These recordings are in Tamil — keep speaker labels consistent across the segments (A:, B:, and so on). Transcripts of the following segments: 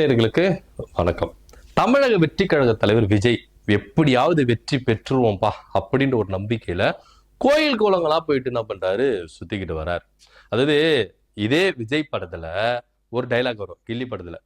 A: நேயர்களுக்கு வணக்கம். தமிழக வெற்றி கழக தலைவர் விஜய் எப்படியாவது வெற்றி பெற்றுருவோம்பா அப்படின்ற ஒரு நம்பிக்கையில கோயில் கோலங்களா போயிட்டு என்ன பண்றாரு, சுத்திக்கிட்டு வர்றார். அதாவது இதே விஜய் படத்துல ஒரு டைலாக் வரும், கில்லி படத்துல,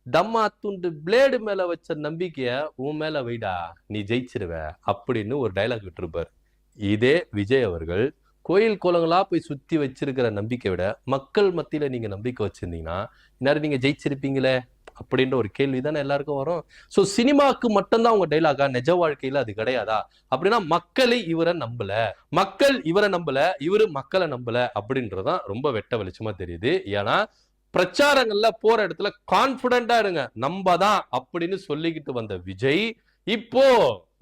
A: தம்மா துண்டு பிளேடு மேல வச்ச நம்பிக்கைய உன் மேல வைடா, நீ ஜெயிச்சிருவ அப்படின்னு ஒரு டைலாக் விட்டுருப்பாரு. இதே விஜய் அவர்கள் கோயில் கோலங்களா போய் சுத்தி வச்சிருக்கிற நம்பிக்கை விட மக்கள் மத்தியில நீங்க நம்பிக்கை வச்சிருந்தீங்கன்னா இந்நேரம் நீங்க ஜெயிச்சிருப்பீங்களே அப்படின்ற ஒரு கேள்வி தானே எல்லாருக்கும் வரும். சோ சினிமாக்கு மட்டும்தான் உங்க டைலாகா, நிஜ வாழ்க்கையில அது கிடையாதா? அப்படின்னா மக்களே இவரை நம்பல, மக்கள் இவரை நம்பல, இவரு மக்களை நம்பல அப்படின்றதான் ரொம்ப வெட்ட வெளிச்சமா தெரியுது. ஏன்னா பிரச்சாரங்கள்ல போற இடத்துல கான்பிடண்டா இருங்க, நம்பதான் அப்படின்னு சொல்லிக்கிட்டு வந்த விஜய் இப்போ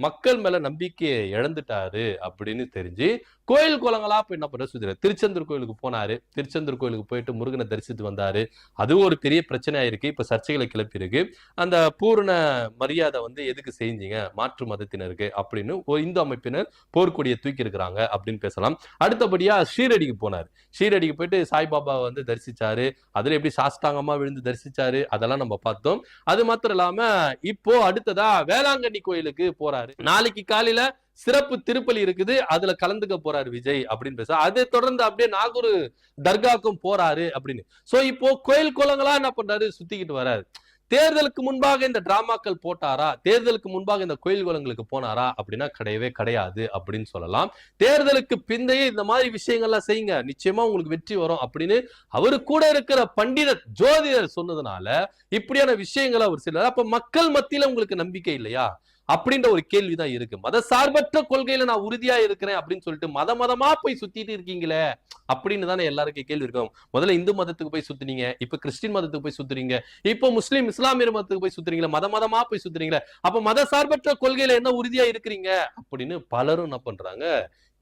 A: மக்கள் மேல நம்பிக்கையை இழந்துட்டாரு அப்படின்னு தெரிஞ்சு கோயில் கோலங்களா போய் என்ன பண்ற சுத்திர திருச்செந்தூர் கோயிலுக்கு போனாரு. திருச்செந்தூர் கோயிலுக்கு போயிட்டு முருகனை தரிசித்து வந்தாரு. அதுவும் ஒரு பெரிய பிரச்சனையா இருக்கு, இப்ப சர்ச்சைகளை கிளப்பி இருக்கு. அந்த பூரண மரியாதை எதுக்கு செஞ்சீங்க மாற்று மதத்தினருக்கு அப்படின்னு ஒரு இந்து அமைப்பினர் போர்க்கொடியை தூக்கி இருக்கிறாங்க அப்படின்னு பேசலாம். அடுத்தபடியா ஷீரடிக்கு போனாரு. ஷீரடிக்கு போயிட்டு சாய்பாபா தரிசிச்சாரு. அதுல எப்படி சாஸ்தாங்கமா விழுந்து தரிசிச்சாரு அதெல்லாம் நம்ம பார்த்தோம். அது மாத்திரம் இல்லாம இப்போ அடுத்ததா வேளாங்கண்ணி கோயிலுக்கு போறாரு. நாளைக்கு காலையில சிறப்பு திருப்பலி இருக்குது, அதுல கலந்துக்க போறாரு விஜய் அப்படின்னு பேச. அதை தொடர்ந்து அப்படியே நாகூர் தர்காக்கும் போறாரு அப்படின்னு. சோ இப்போ கோயில் கோலங்களா என்ன பண்றாரு, சுத்திக்கிட்டு வராரு. தேர்தலுக்கு முன்பாக இந்த டிராமாக்கள் போட்டாரா, தேர்தலுக்கு முன்பாக இந்த கோயில் கோலங்களுக்கு போனாரா அப்படின்னா கிடையவே கிடையாது அப்படின்னு சொல்லலாம். தேர்தலுக்கு பிந்தைய இந்த மாதிரி விஷயங்கள்லாம் செய்யுங்க, நிச்சயமா உங்களுக்கு வெற்றி வரும் அப்படின்னு அவரு கூட இருக்கிற பண்டிதர் ஜோதிடர் சொன்னதுனால இப்படியான விஷயங்களை அவர் செய்யல. அப்ப மக்கள் மத்தியில உங்களுக்கு நம்பிக்கை இல்லையா அப்படின்ற ஒரு கேள்விதான் இருக்கு. மத சார்பற்ற கொள்கையில நான் உறுதியா இருக்கிறேன் அப்படின்னு சொல்லிட்டு மதமா போய் சுத்திட்டு இருக்கீங்களே அப்படின்னு தானே எல்லாருக்கும் கேள்வி இருக்கும். முதல்ல இந்து மதத்துக்கு போய் சுத்துனீங்க, இப்ப கிறிஸ்டின் மதத்துக்கு போய் சுத்துறீங்க, இப்ப முஸ்லீம் இஸ்லாமிய மதத்துக்கு போய் சுத்துறீங்களா, மதமா போய் சுத்துறீங்களா, அப்ப மத சார்பற்ற கொள்கையில என்ன உறுதியா இருக்கிறீங்க அப்படின்னு பலரும் என்ன பண்றாங்க,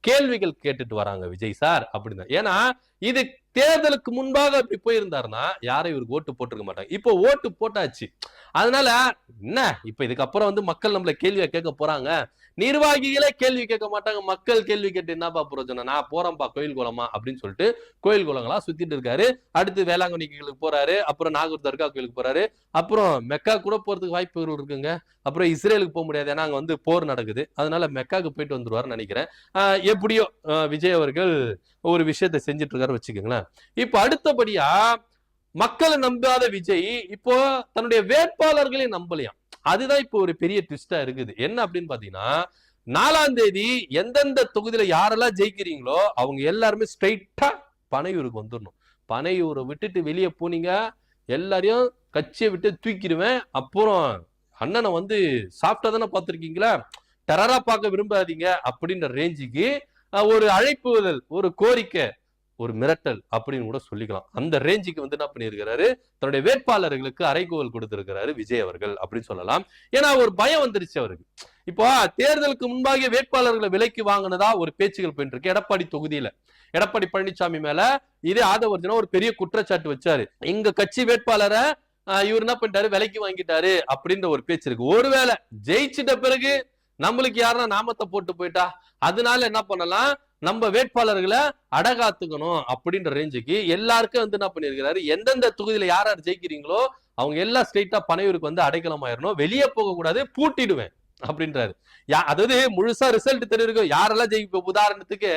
A: கேள்விகள் கேட்டுட்டு வராங்க விஜய் சார் அப்படின்னு. ஏன்னா இது தேர்தலுக்கு முன்பாக அப்படி போயிருந்தாருன்னா யாரும் இவருக்கு ஓட்டு போட்டிருக்க மாட்டாங்க. இப்போ ஓட்டு போட்டாச்சு, அதனால என்ன இப்ப இதுக்கப்புறம் மக்கள் நம்மள கேள்வியா கேட்க போறாங்க. நிர்வாகிகளே கேள்வி கேட்க மாட்டாங்க, மக்கள் கேள்வி கேட்டு என்னப்பா புரோஜனம், நான் போறேன்ப்பா கோயில் குளமா அப்படின்னு சொல்லிட்டு கோயில் குளங்களா சுத்திட்டு இருக்காரு. அடுத்து வேளாங்கண்ணி கோயிலுக்கு போறாரு, அப்புறம் நாகூர் தர்கா கோயிலுக்கு போறாரு, அப்புறம் மெக்கா கூட போறதுக்கு வாய்ப்பு இருக்குங்க. அப்புறம் இஸ்ரேலுக்கு போக முடியாது, ஏன்னா அங்க போர் நடக்குது, அதனால மெக்காவுக்கு போயிட்டு வந்துருவாருன்னு நினைக்கிறேன். எப்படியோ விஜய் அவர்கள் ஒரு விஷயத்தை செஞ்சுட்டு இருக்காரு வச்சுக்கோங்களேன். இப்ப அடுத்தபடியா மக்களை நம்பாத விஜய் இப்போ தன்னுடைய வேட்பாளர்களை நம்பலையாம். அதுதான் இப்போ ஒரு பெரிய ட்விஸ்டா இருக்குது. என்ன அப்படின்னு பாத்தீங்கன்னா, 4ஆம் தேதி எந்தெந்த தொகுதியில யாரெல்லாம் ஜெயிக்கிறீங்களோ அவங்க எல்லாருமே ஸ்ட்ரைட்டா பனையூருக்கு வந்துடணும். பனையூரை விட்டுட்டு வெளியே போனீங்க எல்லாரையும் கட்சியை விட்டு தூக்கிடுவேன். அப்புறம் அண்ணனை சாப்பிட்டா தானே பார்த்திருக்கீங்களா, டெரரா பார்க்க விரும்பாதீங்க அப்படின்ற ரேஞ்சுக்கு ஒரு அழைப்புதல், ஒரு கோரிக்கை, ஒரு மிரட்டல் அப்படின்னு கூட சொல்லிக்கலாம். அந்த ரேஞ்சுக்கு என்ன பண்ணியிருக்கிறாரு, தன்னுடைய வேட்பாளர்களுக்கு அறைகூவல் கொடுத்திருக்கிறாரு விஜய் அவர்கள் அப்படின்னு சொல்லலாம். ஏன்னா ஒரு பயம் வந்துருச்சு அவருக்கு. இப்போ தேர்தலுக்கு முன்பாக வேட்பாளர்களை விலைக்கு வாங்கினதா ஒரு பேச்சுகள் போயிட்டு இருக்கு. எடப்பாடி தொகுதியில எடப்பாடி பழனிசாமி மேல இதே ஆதவர்ஜனா ஒரு பெரிய குற்றச்சாட்டு வச்சாரு, எங்க கட்சி வேட்பாளரை இவர் என்ன பண்ணிட்டாரு, விலைக்கு வாங்கிட்டாரு அப்படின்ற ஒரு பேச்சு இருக்கு. ஒருவேளை ஜெயிச்சிட்ட பிறகு நம்மளுக்கு யாருன்னா நாமத்தை போட்டு போயிட்டா, அதனால என்ன பண்ணலாம், நம்ம வேட்பாளர்களை அடகாத்துக்கணும் அப்படின்ற ரேஞ்சுக்கு எல்லாருக்கும் என்ன பண்ணிருக்கிறாரு, எந்தெந்த தொகுதியில யார் யார் ஜெயிக்கிறீங்களோ அவங்க எல்லாம் ஸ்ட்ரெயிட்டா பனையூருக்கு அடைக்கலம் ஆயிரணும், வெளியே போக கூடாது, பூட்டிடுவேன் அப்படின்றாரு. அதாவது முழுசா ரிசல்ட் தெரியும் யாரெல்லாம் ஜெயிப்ப. உதாரணத்துக்கு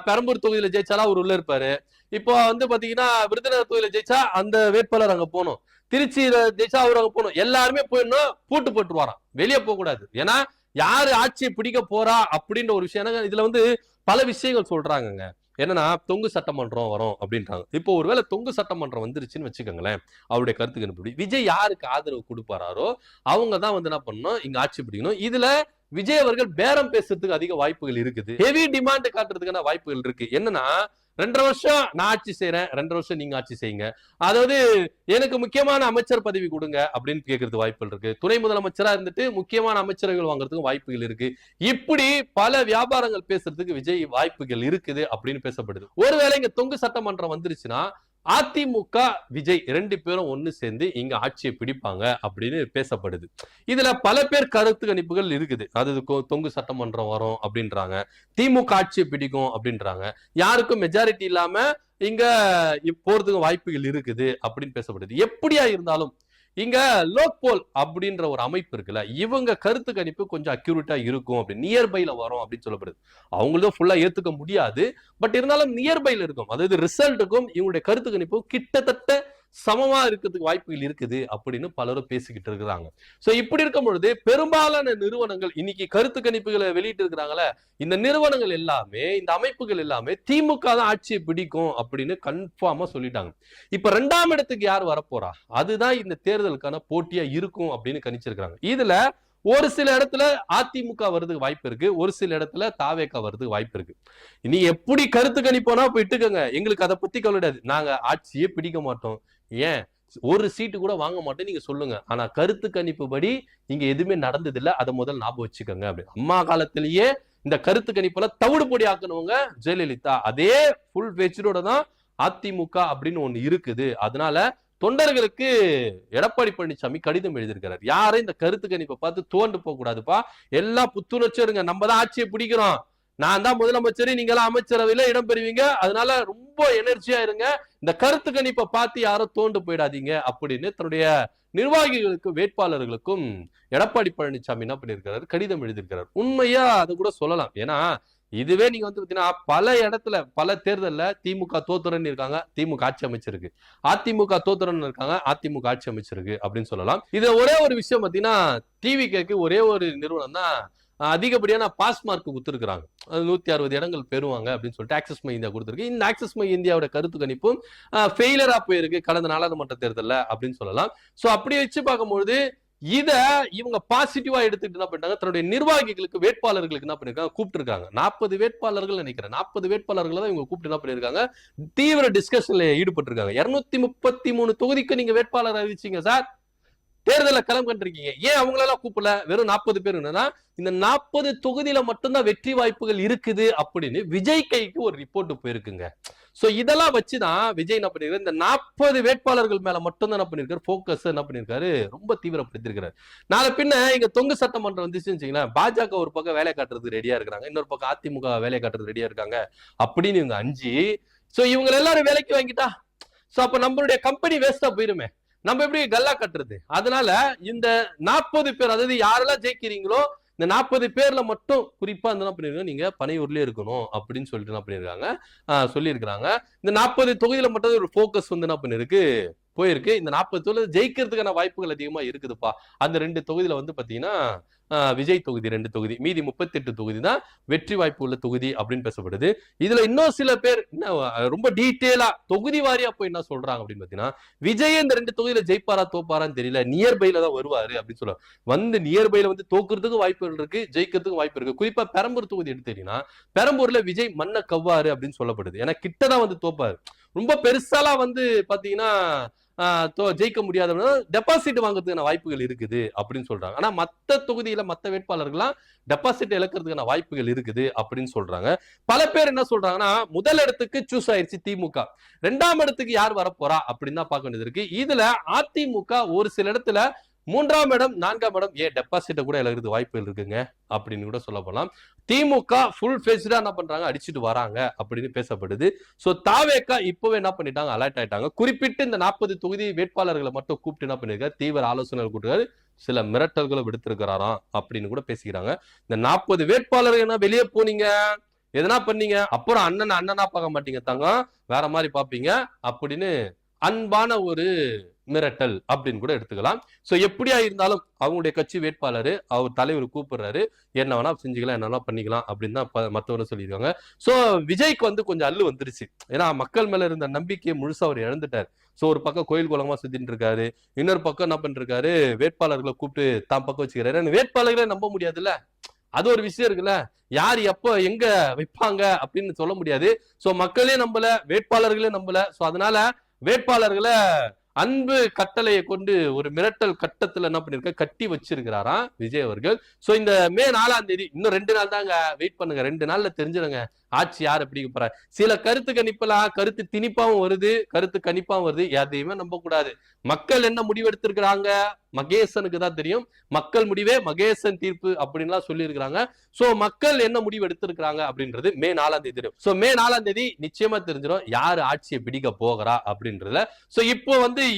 A: பெரம்பூர் தொகுதியில ஜெயிச்சாலும் அவர் உள்ள இருப்பாரு. இப்போ பாத்தீங்கன்னா விருதுநகர் தொகுதியில ஜெயிச்சா அந்த வேட்பாளர் அங்க போகணும், திருச்சியில ஜெயிச்சா அவர் அங்க போகணும், எல்லாருமே போயிடணும், பூட்டு போட்டுருவாராம், வெளியே போக கூடாது. ஏன்னா யாரு ஆட்சியை பிடிக்க போறா அப்படின்ற ஒரு விஷயம். இதுல பல விஷயங்கள் சொல்றாங்க. என்னன்னா தொங்கு சட்டமன்றம் வரும் அப்படின்றாங்க. இப்போ ஒருவேளை தொங்கு சட்டமன்றம் வந்துருச்சுன்னு வச்சுக்கோங்களேன், அவருடைய கருத்துக்கு எப்படி விஜய் யாருக்கு ஆதரவு கொடுப்பாரோ அவங்க தான் என்ன பண்ணணும், இங்க ஆட்சி பிடிக்கணும். இதுல விஜய் அவர்கள் பேரம் பேசுறதுக்கு அதிக வாய்ப்புகள் இருக்குது, ஹெவி டிமாண்ட் காட்டுறதுக்கான வாய்ப்புகள் இருக்கு. என்னன்னா 2.5 வருஷம் நான் ஆட்சி செய்யறேன், 2.5 வருஷம் நீங்க ஆட்சி செய்யுங்க, அதாவது எனக்கு முக்கியமான அமைச்சர் பதவி கொடுங்க அப்படின்னு கேட்கறது வாய்ப்புகள் இருக்கு. துணை முதலமைச்சரா இருந்துட்டு முக்கியமான அமைச்சர்கள் வாங்குறதுக்கு வாய்ப்புகள் இருக்கு. இப்படி பல வியாபாரங்கள் பேசுறதுக்கு விஜய் வாய்ப்புகள் இருக்குது அப்படின்னு பேசப்படுது. ஒருவேளை இங்க தொங்கு சட்டமன்றம் வந்துருச்சுன்னா அதிமுக விஜய் 2 பேரும் ஒண்ணு சேர்ந்து இங்க ஆட்சியை பிடிப்பாங்க அப்படின்னு பேசப்படுது. இதுல பல பேர் கருத்து கணிப்புகள் இருக்குது. அது தொங்கு சட்டமன்றம் வரும் அப்படின்றாங்க, திமுக ஆட்சியை பிடிக்கும் அப்படின்றாங்க, யாருக்கும் மெஜாரிட்டி இல்லாம இங்க போறதுக்கு வாய்ப்புகள் இருக்குது அப்படின்னு பேசப்படுது. எப்படியா இருந்தாலும் இங்க லோக்போல் அப்படின்ற ஒரு அமைப்பு இருக்குல்ல, இவங்க கருத்து கணிப்பு கொஞ்சம் அக்யூரேட்டா இருக்கும், அப்படி நியர்பைல வரும் அப்படின்னு சொல்லப்படுது. அவங்களும் ஃபுல்லா ஏத்துக்க முடியாது, பட் இருந்தாலும் நியர்பைல இருக்கும். அதாவது ரிசல்ட்டுக்கும் இவங்களுடைய கருத்து கணிப்பும் கிட்டத்தட்ட சமமா இருக்கிறதுக்கு வாய்ப்புகள் இருக்குது அப்படின்னு பலரும் பேசிக்கிட்டு இருக்கிறாங்க. சோ இப்படி இருக்கும் பொழுது பெரும்பாலான நிறுவனங்கள் இன்னைக்கு கருத்து கணிப்புகளை வெளியிட்டு இருக்கிறாங்களே, இந்த நிறுவனங்கள் எல்லாமே, இந்த அமைப்புகள் எல்லாமே திமுக தான் ஆட்சியை பிடிக்கும் அப்படின்னு கன்ஃபார்மா சொல்லிட்டாங்க. இப்ப 2ஆம் இடத்துக்கு யார் வரப்போறா, அதுதான் இந்த தேர்தலுக்கான போட்டியா இருக்கும் அப்படின்னு கணிச்சிருக்காங்க. இதுல ஒரு சில இடத்துல அதிமுக வர்றதுக்கு வாய்ப்பு இருக்கு, ஒரு சில இடத்துல தாவேகா வர்றதுக்கு வாய்ப்பு இருக்கு. நீ எப்படி கருத்து கணிப்போனா போயிட்டுக்கங்க, எங்களுக்கு அதை பத்தி கவலையாது, நாங்க ஆட்சியே பிடிக்க மாட்டோம், ஏன் ஒரு சீட்டு கூட வாங்க மாட்டோம் நீங்க சொல்லுங்க, ஆனா கருத்து கணிப்பு படி இங்க எதுவுமே நடந்தது இல்ல, அதை முதல் ஞாபகம் வச்சுக்கோங்க அப்படி. அம்மா காலத்திலேயே இந்த கருத்து கணிப்புல தவிடு பொடி ஆக்கணுங்க ஜெயலலிதா, அதே ஃபுல் பேச்சோட தான் அதிமுக அப்படின்னு ஒண்ணு இருக்குது. அதனால தொண்டர்களுக்கு எடப்பாடி பழனிசாமி கடிதம் எழுதியிருக்கிறார். யாரும் இந்த கருத்து கணிப்பை பார்த்து தோண்டு போக கூடாதுப்பா, எல்லாம் புத்துணர்ச்சி இருங்க, நம்ம தான் ஆட்சியை பிடிக்கிறோம், நான் தான் முதலமைச்சர், நீங்க எல்லாம் அமைச்சரவையில இடம் பெறுவீங்க, அதனால ரொம்ப எனர்ஜியா இருங்க, இந்த கருத்து கணிப்பை பார்த்து யாரும் தோண்டு போயிடாதீங்க அப்படின்னு தன்னுடைய நிர்வாகிகளுக்கும் வேட்பாளர்களுக்கும் எடப்பாடி பழனிசாமி என்ன பண்ணியிருக்கிறார், கடிதம் எழுதியிருக்கிறார். உண்மையா அது கூட சொல்லலாம். ஏன்னா இதுவே நீங்க வந்து பாத்தீங்கன்னா பல இடத்துல பல தேர்தல்ல திமுக தோத்துறன்னு இருக்காங்க, திமுக ஆட்சி அமைச்சிருக்கு, அதிமுக தோத்துறன்னு இருக்காங்க, அதிமுக ஆட்சி அமைச்சிருக்கு அப்படின்னு சொல்லலாம். இது ஒரே ஒரு விஷயம் பாத்தீங்கன்னா, டிவிக்கு ஒரே ஒரு நிறுவனம் தான் அதிகப்படியான பாஸ் மார்க் கொடுத்துருக்காங்க, 160 இடங்கள் பெறுவாங்க அப்படின்னு சொல்லிட்டு ஆக்சிஸ் மை இந்தியா கொடுத்துருக்கு. இந்த ஆக்சிஸ் மை இந்தியாவோட கருத்து கணிப்பும் ஃபெயிலரா போயிருக்கு கடந்த நாடாளுமன்ற தேர்தலில் அப்படின்னு சொல்லலாம். சோ அப்படி வச்சு பார்க்கும்போது இத இவங்க பாசிட்டிவா எடுத்துட்டு என்ன பண்ணிட்டாங்க, தன்னுடைய நிர்வாகிகளுக்கு வேட்பாளர்களுக்கு என்ன பண்ணிருக்காங்க, கூப்பிட்டு இருக்காங்க. 40 வேட்பாளர்கள் நினைக்கிறேன், 40 வேட்பாளர்களை தான் இவங்க கூப்பிட்டு என்ன பண்ணிருக்காங்க, தீவிர டிஸ்கஷன்ல ஈடுபட்டு இருக்காங்க. 233 தொகுதிக்கு நீங்க வேட்பாளர் அறிவிச்சீங்க சார், தேர்தல களம் கண்டிருக்கீங்க, ஏன் அவங்களெல்லாம் கூப்பிடல, வெறும் 40 பேர், இந்த 40 தொகுதியில மட்டும்தான் வெற்றி வாய்ப்புகள் இருக்குது அப்படின்னு விஜய் கைக்கு ஒரு ரிப்போர்ட் போயிருக்குங்க. சோ இதெல்லாம் வச்சுதான் விஜய் என்ன பண்ணிருக்காரு, இந்த 40 வேட்பாளர்கள் மேல மட்டும் தான் என்ன பண்ணிருக்காரு, போக்கஸ் என்ன பண்ணிருக்காரு, ரொம்ப தீவிரப்படுத்திருக்காரு. நாளை பின்ன இங்க தொங்கு சட்டமன்றம் வந்துச்சுன்னு வச்சுங்களேன், பாஜக ஒரு பக்கம் வேலை காட்டுறதுக்கு ரெடியா இருக்கிறாங்க, இன்னொரு பக்கம் அதிமுக வேலை காட்டுறது ரெடியா இருக்காங்க அப்படின்னு இவங்க அஞ்சு, சோ இவங்க எல்லாரும் வேலைக்கு வாங்கிட்டா சோ அப்ப நம்மளுடைய கம்பெனி வேஸ்டா போயிருமே, நம்ம எப்படி கல்லா கட்டுறது. அதனால இந்த 40 பேர், அதாவது யாரெல்லாம் ஜெயிக்கிறீங்களோ இந்த 40 பேர்ல மட்டும் குறிப்பா என்ன பண்ணிருக்காங்க, நீங்க பனையூர்லயே இருக்கணும் அப்படின்னு சொல்லிட்டு என்ன பண்ணிருக்காங்க, சொல்லியிருக்கிறாங்க. இந்த 40 தொகுதியில மட்டும் ஒரு போக்கஸ் வந்து என்ன பண்ணிருக்கு போயிருக்கு. இந்த 40 தொகுதியில ஜெயிக்கிறதுக்கான வாய்ப்புகள் அதிகமா இருக்குதுப்பா. அந்த 2 தொகுதியில வந்து பாத்தீங்கன்னா விஜய் தொகுதி 2 தொகுதி, மீதி 38 தொகுதி தான் வெற்றி வாய்ப்பு உள்ள தொகுதி அப்படின்னு பேசப்படுது. இதுல இன்னும் சில பேர் ரொம்ப டீட்டெயிலா தொகுதி வாரியா போய் என்ன சொல்றாங்க அப்படின்னு பாத்தீங்கன்னா, விஜய் இந்த 2 தொகுதியில ஜெயிப்பாரா தோப்பாரான்னு தெரியல, நியர்பைல தான் வருவாரு அப்படின்னு சொல்லுவாங்க. வந்து நியர்பைல வந்து தோக்குறதுக்கு வாய்ப்புகள் இருக்கு, ஜெயிக்கிறதுக்கு வாய்ப்பு இருக்கு. குறிப்பா பெரம்பூர் தொகுதி எடுத்தீங்கன்னா, பெரம்பூர்ல விஜய் மண்ணை கவ்வாரு அப்படின்னு சொல்லப்படுது. ஏன்னா கிட்டதான் வந்து தோப்பாரு, ரொம்ப பெருசாலாம் வந்து பாத்தீங்கன்னா ஜெயிக்க முடியாத டெபாசிட் வாங்குறதுக்கான வாய்ப்புகள் இருக்குது அப்படின்னு சொல்றாங்க. ஆனா மத்த தொகுதியில மத்த வேட்பாளர்கள்லாம் டெபாசிட் இழக்கிறதுக்கான வாய்ப்புகள் இருக்குது அப்படின்னு சொல்றாங்க. பல பேர் என்ன சொல்றாங்கன்னா, முதல் இடத்துக்கு சூஸ் ஆயிடுச்சு திமுக, 2ஆம் இடத்துக்கு யார் வரப்போறா அப்படின்னு தான் பார்க்க வேண்டியது இருக்கு. இதுல அதிமுக ஒரு சில இடத்துல 3ஆம் இடம் 4ஆம் இடம் ஏன் டெபாசிட்ட கூட இழக்கிறது வாய்ப்புகள் இருக்குங்க அப்படின்னு கூட சொல்ல போலாம். திமுக ஃபுல் ஃபேஸ்டா என்ன பண்றாங்க, அடிச்சுட்டு வராங்க அப்படின்னு பேசப்படுது. சோ தாவேகா இப்பவே என்ன பண்ணிட்டாங்க, அலர்ட் ஆயிட்டாங்க. குறிப்பிட்டு இந்த 40 தொகுதி வேட்பாளர்களை மட்டும் கூப்பிட்டு என்ன பண்ணிருக்காரு, தீவிர ஆலோசனை கூட்டுறாரு, சில மிரட்டல்களை விடுத்திருக்கிறாராம் அப்படின்னு கூட பேசிக்கிறாங்க. இந்த 40 வேட்பாளர்கள் என்ன வெளியே போனீங்க, எதனா பண்ணீங்க, அப்புறம் அண்ணனா பார்க்க மாட்டீங்க தங்கம், வேற மாதிரி பாப்பீங்க அப்படின்னு அன்பான ஒரு மிரட்டல் அப்படின்னு கூட எடுத்துக்கலாம். சோ எப்படியா இருந்தாலும் அவங்களுடைய கட்சி வேட்பாளர் அவர் தலைவர் கூப்பிடுறாரு, என்ன வேணா செஞ்சுக்கலாம், என்ன வேணா பண்ணிக்கலாம் அப்படின்னு தான் மத்தவங்க சொல்லியிருக்காங்க. சோ விஜய்க்கு வந்து கொஞ்சம் அல்லு வந்துருச்சு, ஏன்னா மக்கள் மேல இருந்த நம்பிக்கையை முழுசா அவர் இழந்துட்டார். சோ ஒரு பக்கம் கோயில் குளமா சுத்திட்டு இருக்காரு, இன்னொரு பக்கம் என்ன பண்ணிருக்காரு, வேட்பாளர்களை கூப்பிட்டு தான் பக்கம் வச்சுக்கிறாரு. வேட்பாளர்களை நம்ப முடியாதுல்ல, அது ஒரு விஷயம் இருக்குல்ல, யார் எப்ப எங்க வைப்பாங்க அப்படின்னு சொல்ல முடியாது. சோ மக்களே நம்பல, வேட்பாளர்களே நம்பல. சோ அதனால வேட்பாளர்களை அன்பு கட்டளையை கொண்டு ஒரு மிரட்டல் கட்டத்துல என்ன பண்ணிருக்க கட்டி வச்சிருக்கிறாராம் விஜய் அவர்கள். சோ இந்த மே 4ஆம் தேதி இன்னும் 2 நாள் தாங்க வெயிட் பண்ணுங்க, 2 நாள்ல தெரிஞ்சிருங்க ஆட்சி யார் பிடிக்க போறாரு. சில கருத்து கணிப்பெல்லாம் கருத்து திணிப்பாவும் வருது, கருத்து கணிப்பாவும் வருது. எதையுமே நம்ப கூடாது. மக்கள் என்ன முடிவெடுத்திருக்கிறாங்க மகேசனுக்கு தான் தெரியும். மக்கள் முடிவே மகேசன் தீர்ப்பு அப்படின்லாம் சொல்லி இருக்கிறாங்க. சோ மக்கள் என்ன முடிவு எடுத்திருக்கிறாங்க அப்படின்றது மே 4ஆம் தேதி தெரியும். சோ மே 4ஆம் தேதி நிச்சயமா தெரிஞ்சிடும் யாரு ஆட்சியை பிடிக்க போகிறா அப்படின்றதுல. சோ இப்போ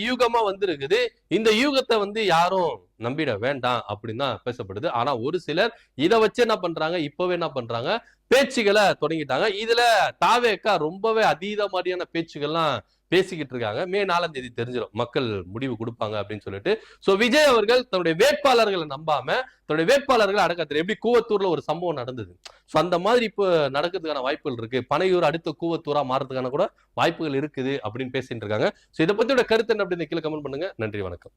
A: யூகமா வந்திருக்குது. இந்த யூகத்தை யாரும் நம்பிட வேண்டாம் அப்படின்னு தான் பேசப்படுது. ஆனா ஒரு சிலர் இதை வச்சு என்ன பண்றாங்க, இப்பவே என்ன பண்றாங்க, பேச்சுகளை தொடங்கிட்டாங்க. இதுல தாவேக்கா ரொம்பவே அதீத மாதிரியான பேச்சுகள்லாம் பேசிக்கிட்டு இருக்காங்க. மே 4ஆம் தேதி தெரிஞ்சிடும் மக்கள் முடிவு கொடுப்பாங்க அப்படின்னு சொல்லிட்டு. சோ விஜய் அவர்கள் தன்னுடைய வேட்பாளர்களை நம்பாம தன்னுடைய வேட்பாளர்களை அடக்கத்துல எப்படி கூவத்தூர்ல ஒரு சம்பவம் நடந்தது. சோ அந்த மாதிரி இப்போ நடக்கிறதுக்கான வாய்ப்புகள் இருக்கு. பனையூர் அடுத்த கூவத்தூரா மாறதுக்கான கூட வாய்ப்புகள் இருக்குது அப்படின்னு பேசிட்டு இருக்காங்க. சோ இதை பத்தியோட கருத்து என்ன அப்படின்னு கீழே கமெண்ட் பண்ணுங்க. நன்றி, வணக்கம்.